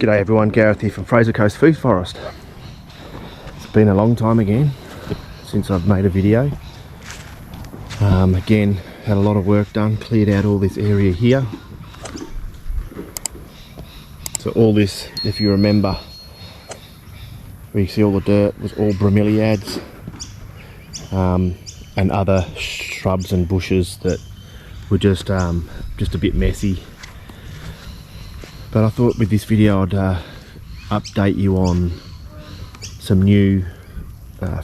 G'day everyone, Gareth here from Fraser Coast Food Forest. It's been a long time again since I've made a video. Again, had a lot of work done, cleared out all this area here. So all this, if you remember, where you see all the dirt, was all bromeliads and other shrubs and bushes that were just a bit messy. But I thought with this video I'd update you on some new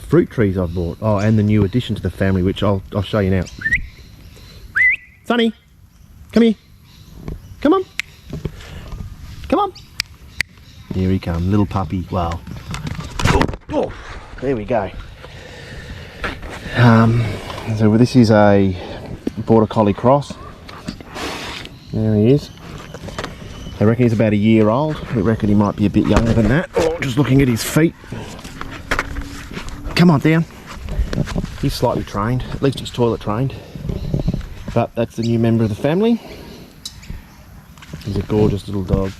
fruit trees I've bought. Oh, and the new addition to the family, which I'll show you now. Sonny, come here. Come on. Come on. Here he comes, little puppy. Wow. Oh, there we go. So this is a Border Collie cross. There he is. I reckon he's about a year old. I reckon he might be a bit younger than that. Oh, just looking at his feet. Come on, down. He's slightly trained. At least he's toilet trained. But that's the new member of the family. He's a gorgeous little dog.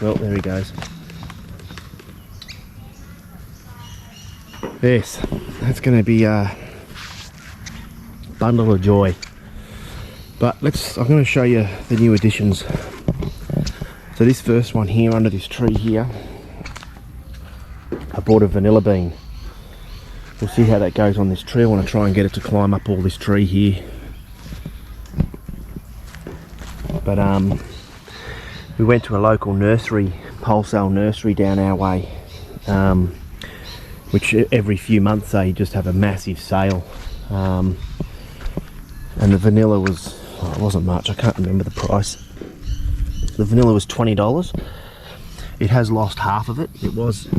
Well, there he goes. Yes, that's going to be a bundle of joy. But I'm going to show you the new additions. So this first one here, under this tree here, I bought a vanilla bean. We'll see how that goes on this tree. I want to try and get it to climb up all this tree here. But we went to a local nursery, wholesale nursery down our way, which every few months they just have a massive sale. And the vanilla was, oh, it wasn't much, I can't remember the price. The vanilla was $20. It has lost half of it. It was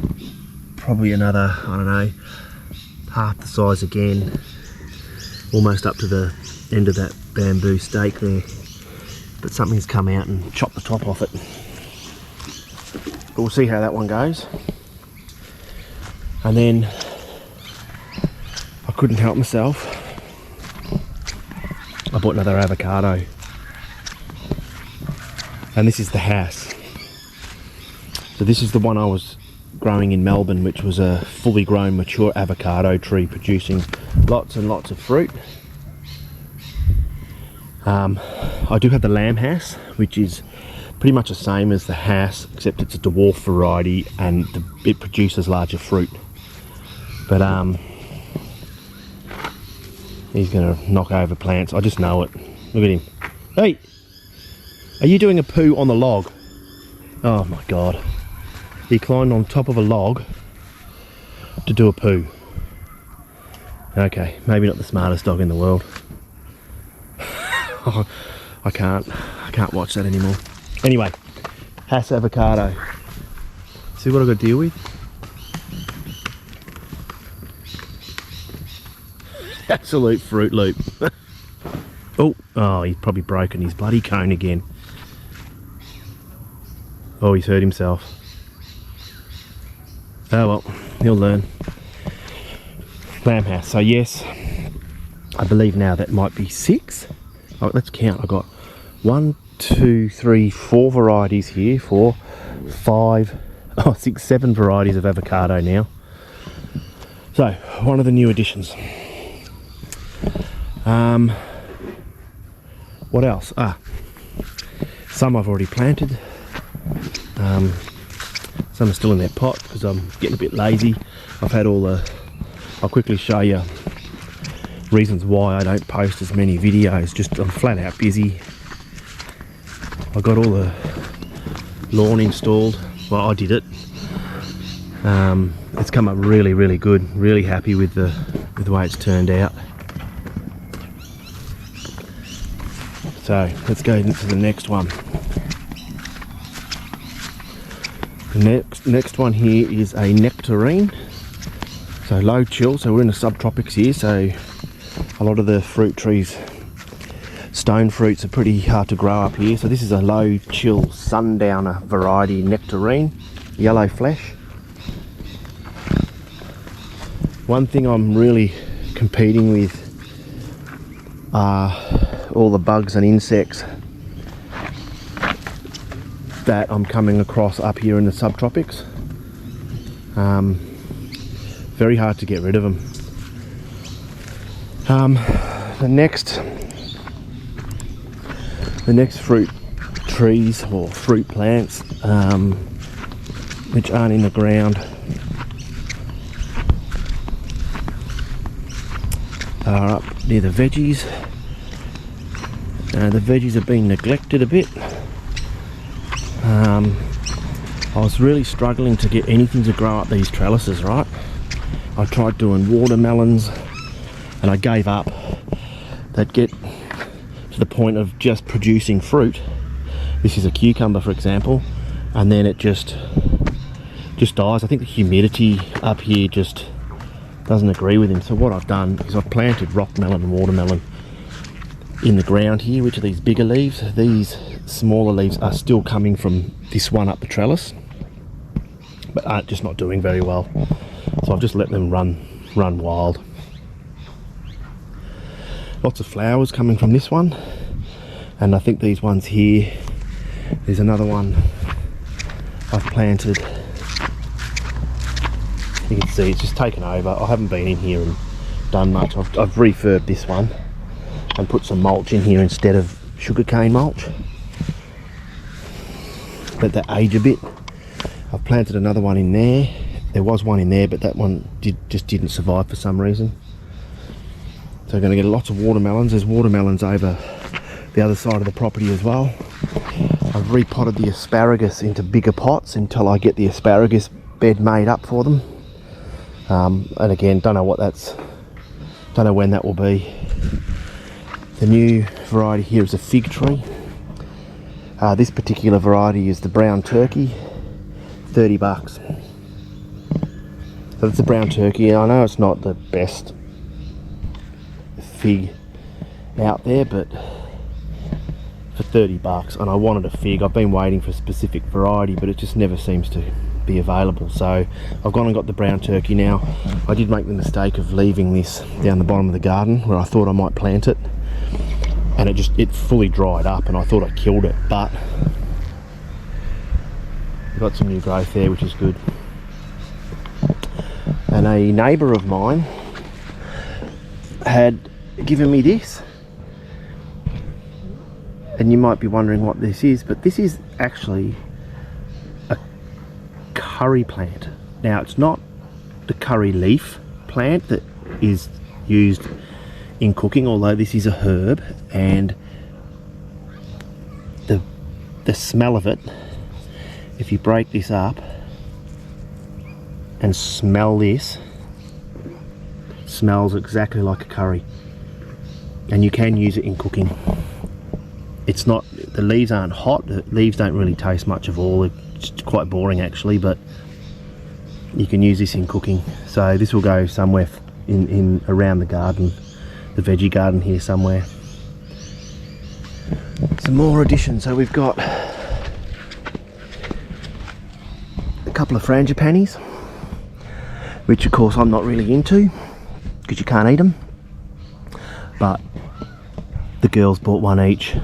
probably another, I don't know, half the size again, almost up to the end of that bamboo stake there. But something's come out and chopped the top off it. But we'll see how that one goes. And then I couldn't help myself. I bought another avocado. And this is the house. So this is the one I was growing in Melbourne, which was a fully grown mature avocado tree producing lots and lots of fruit. I do have the lamb house, which is pretty much the same as the house, except it's a dwarf variety and it produces larger fruit. But he's going to knock over plants. I just know it. Look at him. Hey! Are you doing a poo on the log? Oh my god. He climbed on top of a log to do a poo. Okay, maybe not the smartest dog in the world. Oh, I can't watch that anymore. Anyway, Hass avocado. See what I've got to deal with? Absolute Fruit Loop. Oh, he's probably broken his bloody cone again. Oh, he's hurt himself. Oh well, he'll learn. Lamb house. So yes, I believe now that might be 6. Oh, let's count. I've got 1, 2, 3, 4 varieties here. 4, 5, 6, 7 varieties of avocado now. So, one of the new additions. What else? Some I've already planted. Some are still in their pot because I'm getting a bit lazy. I'll quickly show you reasons why I don't post as many videos. Just I'm flat out busy. I got all the lawn installed. Well, I did it. It's come up really, really good. Really happy with the way it's turned out. So let's go into the next one. The next one here is a nectarine. So low chill, so we're in the subtropics here, so a lot of the fruit trees, stone fruits, are pretty hard to grow up here. So this is a low chill sundowner variety nectarine, yellow flesh. One thing I'm really competing with are all the bugs and insects that I'm coming across up here in the subtropics. Very hard to get rid of them. The next fruit trees or fruit plants, which aren't in the ground, are up near the veggies. The veggies are being neglected a bit. I was really struggling to get anything to grow up these trellises, right? I tried doing watermelons and I gave up. They'd get to the point of just producing fruit. This is a cucumber, for example, and then it just dies. I think the humidity up here just doesn't agree with him. So what I've done is I've planted rock melon and watermelon in the ground here, which are these bigger leaves. These smaller leaves are still coming from this one up the trellis, but aren't just not doing very well. So I've just let them run wild. Lots of flowers coming from this one, and I think these ones here, there's another one I've planted. You can see it's just taken over. I haven't been in here and done much. I've refurbed this one and put some mulch in here instead of sugarcane mulch. Let that age a bit. I've planted another one in there. There was one in there, but that one just didn't survive for some reason. So we're going to get lots of watermelons. There's watermelons over the other side of the property as well. I've repotted the asparagus into bigger pots until I get the asparagus bed made up for them. And again, don't know when that will be. The new variety here is a fig tree. This particular variety is the brown turkey, $30. So it's a brown turkey. I know it's not the best fig out there, but for $30, and I wanted a fig. I've been waiting for a specific variety, but it just never seems to be available. So I've gone and got the brown turkey now. I did make the mistake of leaving this down the bottom of the garden where I thought I might plant it, and it fully dried up, and I thought I killed it, but we've got some new growth there, which is good. And a neighbour of mine had given me this, and you might be wondering what this is, but this is actually a curry plant. Now, it's not the curry leaf plant that is used in cooking, although this is a herb, and the smell of it, if you break this up and smell this, it smells exactly like a curry, and you can use it in cooking. It's not, the leaves aren't hot, the leaves don't really taste much of all. It's quite boring actually, but you can use this in cooking. So this will go somewhere in around the garden, the veggie garden here somewhere. Some more additions. So we've got a couple of frangipanis, which of course I'm not really into because you can't eat them, but the girls bought one each.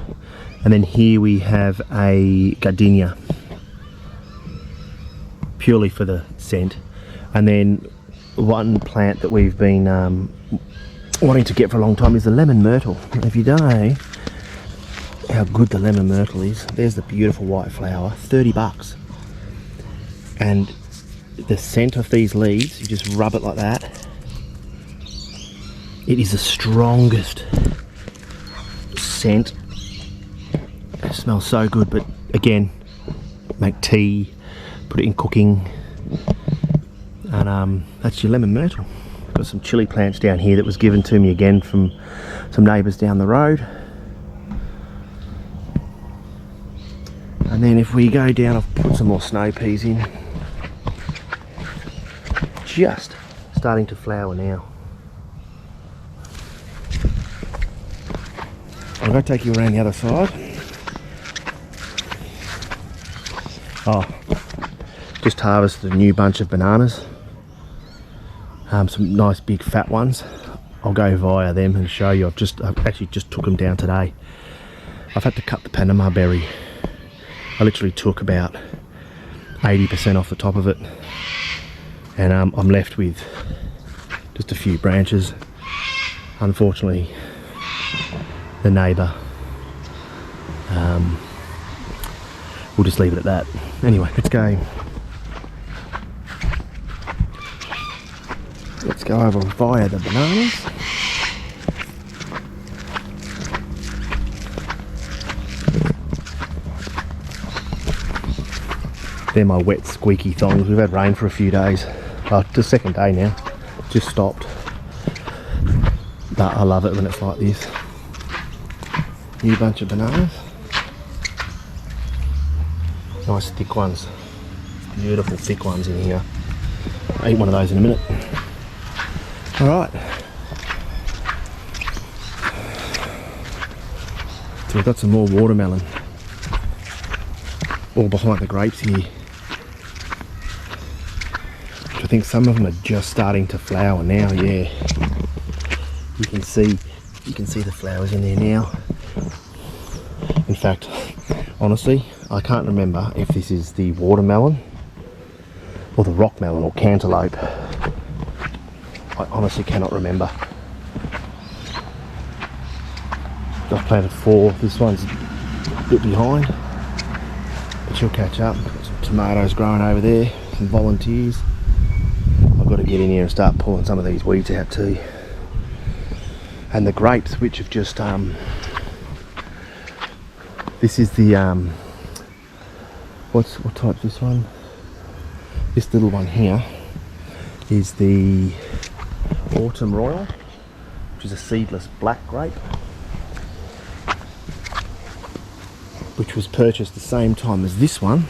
And then here we have a gardenia, purely for the scent. And then one plant that we've been wanting to get for a long time is the lemon myrtle. If you don't know how good the lemon myrtle is, there's the beautiful white flower, $30. And the scent of these leaves, you just rub it like that. It is the strongest scent. It smells so good, but again, make tea, put it in cooking, and that's your lemon myrtle. Got some chili plants down here that was given to me again from some neighbours down the road. And then if we go down, I've put some more snow peas in. Just starting to flower now. I'm going to take you around the other side. Oh, just harvested a new bunch of bananas. Some nice big fat ones. I'll go via them and show you. I've actually just took them down today. I've had to cut the Panama berry I literally took about 80% off the top of it, and I'm left with just a few branches. Unfortunately, the neighbour, we'll just leave it at that. Anyway, let's go over via the bananas. They're my wet squeaky thongs. We've had rain for a few days. Well, it's the second day now. Just stopped. But I love it when it's like this. New bunch of bananas. Nice thick ones. Beautiful thick ones in here. I'll eat one of those in a minute. Alright. So we've got some more watermelon. All behind the grapes here. I think some of them are just starting to flower now, yeah. You can see the flowers in there now. In fact, honestly, I can't remember if this is the watermelon or the rock melon or cantaloupe. I honestly cannot remember. I've planted 4. This one's a bit behind, but she'll catch up. Got some tomatoes growing over there, some volunteers. I've got to get in here and start pulling some of these weeds out too. And the grapes, which have just this is the what type's this one? This little one here is the Autumn Royal, which is a seedless black grape, which was purchased the same time as this one,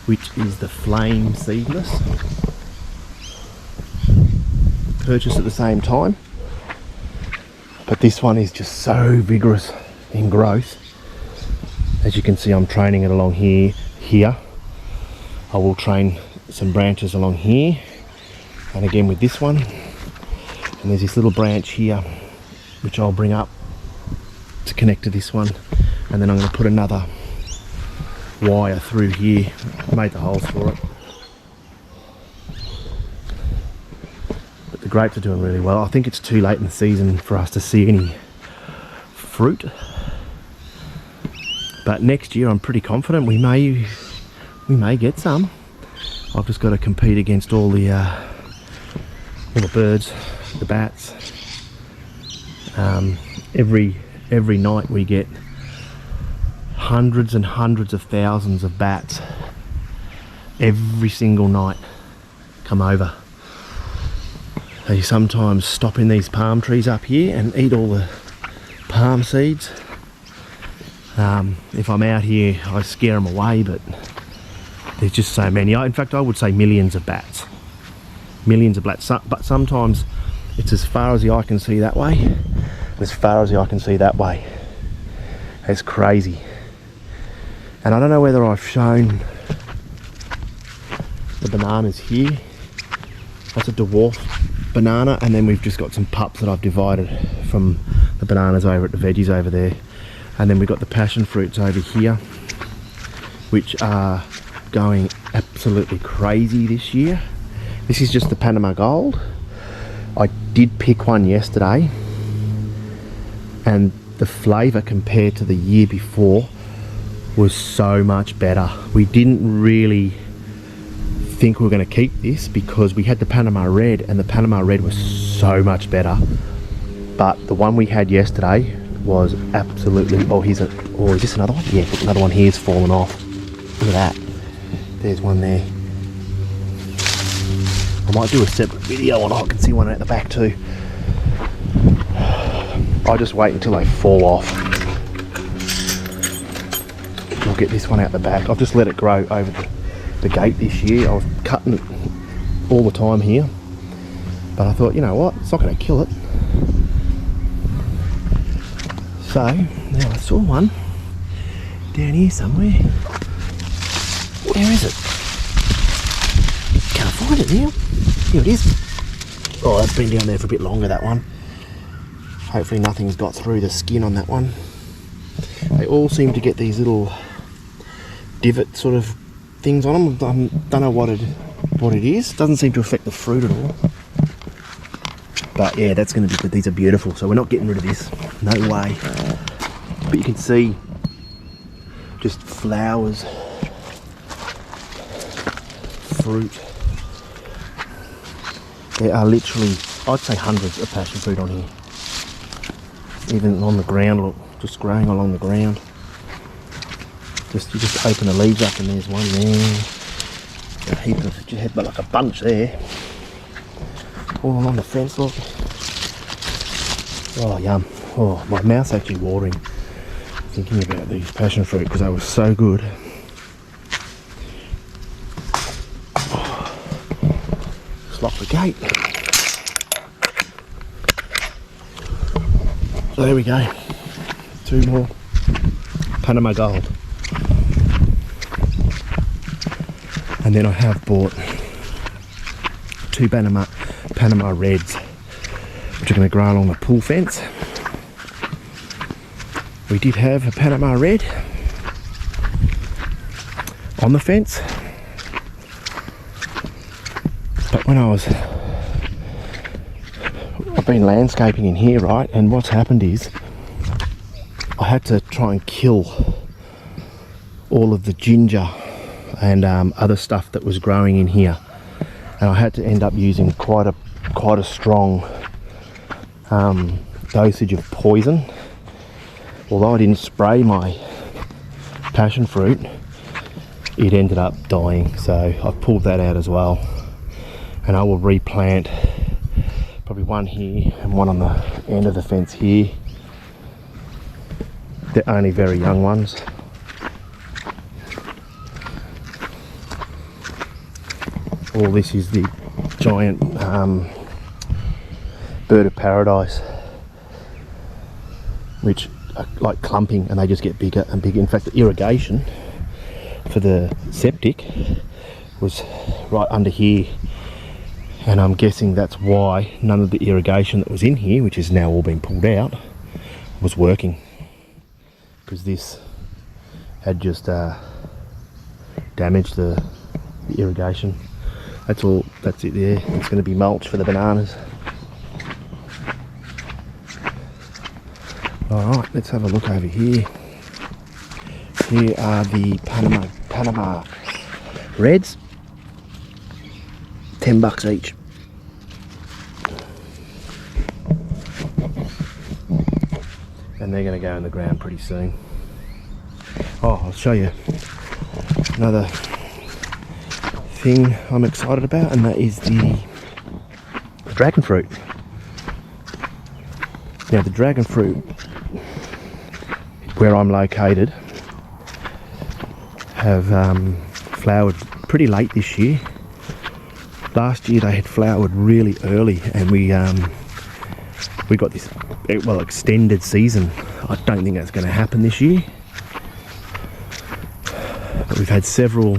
which is the Flame seedless. Purchased at the same time. But this one is just so vigorous in growth. As you can see, I'm training it along here. I will train some branches along here, and again with this one. And there's this little branch here, which I'll bring up to connect to this one. And then I'm going to put another wire through here. I made the holes for it. The grapes are doing really well. I think it's too late in the season for us to see any fruit, but next year I'm pretty confident we may get some. I've just got to compete against all the birds, the bats. Every night we get hundreds and hundreds of thousands of bats. Every single night come over. They sometimes stop in these palm trees up here and eat all the palm seeds. If I'm out here, I scare them away, but there's just so many. In fact, I would say millions of bats. Millions of bats. But sometimes it's as far as the eye can see that way, and as far as the eye can see that way. It's crazy. And I don't know whether I've shown the bananas here. That's a dwarf banana, and then we've just got some pups that I've divided from the bananas over at the veggies over there. And then we've got the passion fruits over here, which are going absolutely crazy this year. This is just the Panama Gold. I did pick one yesterday, and the flavour compared to the year before was so much better. We didn't really think we were going to keep this because we had the Panama Red, and the Panama Red was so much better. But the one we had yesterday was absolutely... is this another one? Yeah, another one here's fallen off. Look at that. There's one there. I might do a separate video on it. I can see one at the back too. I'll just wait until they fall off. I'll get this one out the back. I've just let it grow over the gate this year. I was cutting it all the time here, but I thought, you know what, it's not going to kill it. So now I saw one down here somewhere. Where is it? Can't find it now. Here it is. Oh, it's been down there for a bit longer, that one. Hopefully nothing's got through the skin on that one. They all seem to get these little divot sort of things on them. I don't know what it is. Doesn't seem to affect the fruit at all. But yeah, that's going to be good. These are beautiful, so we're not getting rid of this. No way. But you can see just flowers, fruit. There are literally, I'd say, hundreds of passion fruit on here. Even on the ground, look, just growing along the ground. You just open the leaves up and there's one there. A heap of, you had like a bunch there. All along the fence, look. Oh, yum. Oh, my mouth's actually watering thinking about these passion fruit because they were so good. Oh, just lock the gate. So there we go. 2 more Panama Gold. And then I have bought 2 Panama Reds, which are going to grow along the pool fence. We did have a Panama Red on the fence, but when I've been landscaping in here, right, and what's happened is I had to try and kill all of the ginger and other stuff that was growing in here, and I had to end up using quite a strong dosage of poison. Although I didn't spray my passion fruit, it ended up dying, so I've pulled that out as well, and I will replant probably one here and one on the end of the fence here. They're only very young ones. All this is the giant bird of paradise, which are like clumping, and they just get bigger and bigger. In fact, the irrigation for the septic was right under here, and I'm guessing that's why none of the irrigation that was in here, which has now all been pulled out, was working, because this had just damaged the irrigation. That's it there. It's going to be mulch for the bananas. Alright, let's have a look over here. Here are the Panama Reds. $10 each. And they're going to go in the ground pretty soon. Oh, I'll show you another thing I'm excited about, and that is the dragon fruit. Now, the dragon fruit, where I'm located, have flowered pretty late this year. Last year they had flowered really early, and we got this extended season. I don't think that's going to happen this year, but we've had several.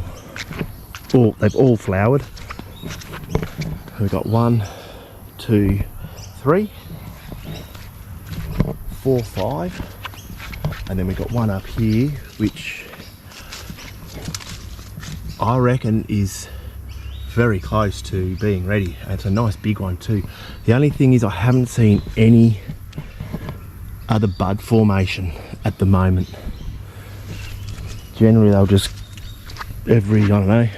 They've all flowered. We've got 1, 2, 3, 4, 5, and then we've got one up here, which I reckon is very close to being ready. And it's a nice big one too. The only thing is I haven't seen any other bud formation at the moment. Generally they'll just every, I don't know,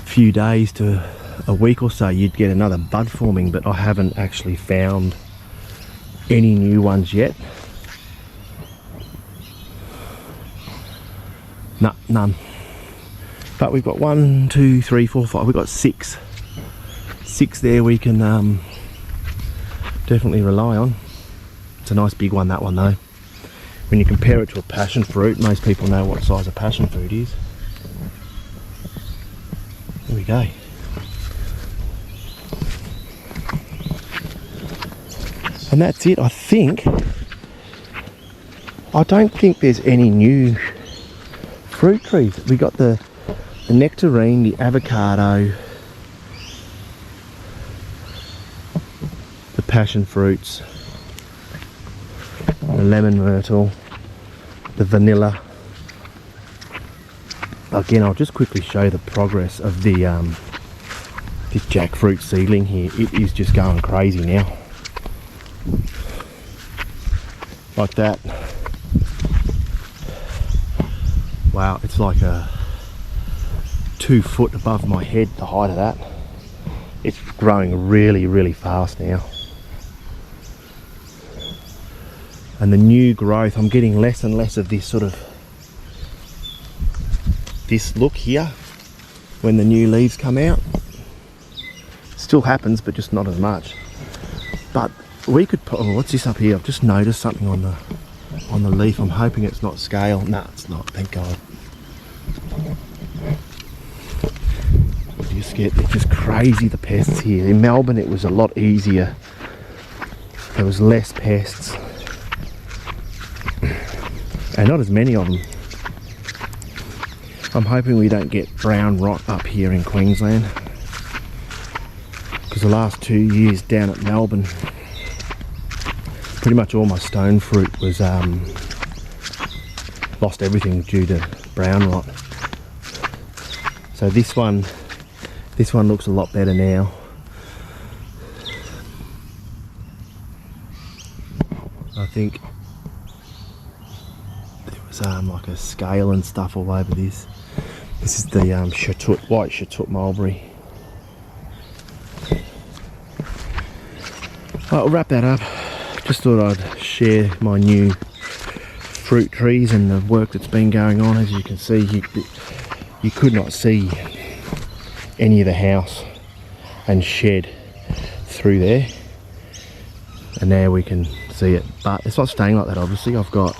few days to a week or so you'd get another bud forming, but I haven't actually found any new ones yet. None. But we've got 1, 2, 3, 4, 5. We've got 6 there we can definitely rely on. It's a nice big one, that one though. When you compare it to a passion fruit, most people know what size a passion fruit is. There we go. And that's it, I think. I don't think there's any new fruit trees. We got the nectarine, the avocado, the passion fruits, the lemon myrtle, the vanilla, Again, I'll just quickly show you the progress of the this jackfruit seedling here. It is just going crazy now. Like that. Wow, it's like 2 foot above my head, the height of that. It's growing really, really fast now. And the new growth, I'm getting less and less of this sort of, this look here when the new leaves come out. Still happens, but just not as much. But we could put, oh, what's this up here? I've just noticed something on the leaf. I'm hoping it's not scale. No, it's not, thank God. It's just crazy, the pests here. In Melbourne it was a lot easier. There was less pests. And not as many of them. I'm hoping we don't get brown rot up here in Queensland. Because the last 2 years down at Melbourne, pretty much all my stone fruit was lost everything due to brown rot. So this one looks a lot better now. I think there was like a scale and stuff all over this. This is the white Shatut mulberry. I'll wrap that up. Just thought I'd share my new fruit trees and the work that's been going on. As you can see, you could not see any of the house and shed through there, and now we can see it, but it's not staying like that. Obviously I've got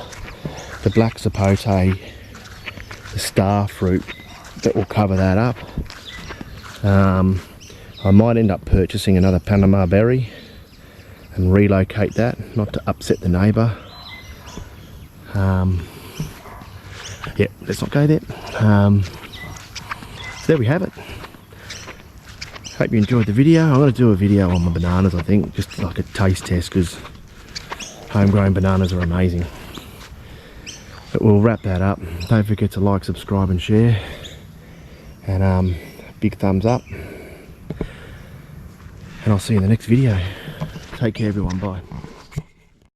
the black sapote, the star fruit that will cover that up. I might end up purchasing another Panama berry and relocate that, not to upset the neighbour. Yeah, let's not go there. So there we have it. Hope you enjoyed the video. I'm going to do a video on my bananas, I think, just like a taste test, because homegrown bananas are amazing. But we'll wrap that up. Don't forget to like, subscribe and share, and big thumbs up, and I'll see you in the next video. Take care everyone, bye.